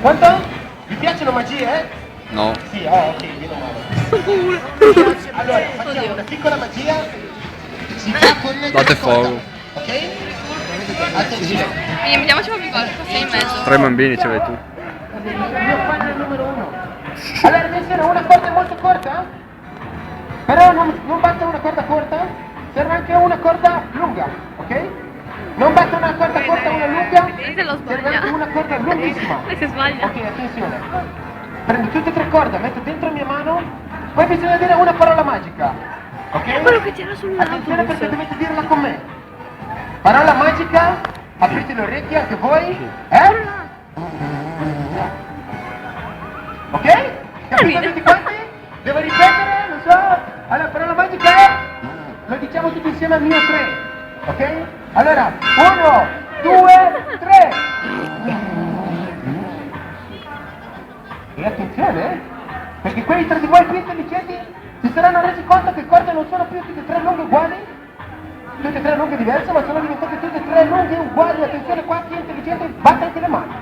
Quanto? Vi piacciono magie? No. Sì, ok, meno male. Allora, facciamo una piccola magia. Si fa con il Date corda, fuoco. ok? Attenzione. Quindi mettiamoci più qua sei in mezzo. 3 bambini ce l'hai tu. Il mio fan è il numero 1. Allora, attenzione, una corda è molto corta. Però non basta una corda corta, serve anche una corda lunga, ok? Non basta una corda corta e una lunga, Se lo serve sbaglia. anche una corda lunghissima. E se sbaglia. Ok, attenzione. Prendo tutte e tre corde, metto dentro mia mano, poi bisogna dire una parola magica, ok? È quello che c'era Attenzione perché sull'autobus. dovete dirla con me. Parola magica, aprite le orecchie anche voi, eh? Ok? Capite tutti quanti? Devo ripetere? Non so. Allora, parola magica è? Lo diciamo tutti insieme al mio 3. Ok? Allora, 1, 2, 3. E attenzione, perché quei tre di voi più intelligenti si saranno resi conto che le corde non sono più tutte e tre lunghe uguali, tutte e tre lunghe diverse, ma sono diventate tutte e tre lunghe uguali. Attenzione qua, chi è intelligente batte anche le mani.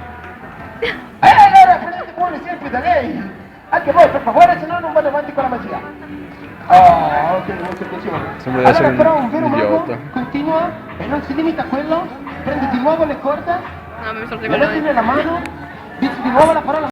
Allora prendete buon esempio da lei. Anche voi per favore, se no non vado avanti con la magia. Oh, ok, molto piacevole. Sembra di essere Allora però un vero un mago idiota. continua e non si limita a quello, prende di nuovo le corde, No, mi sono le mette nella mano, dice di nuovo la parola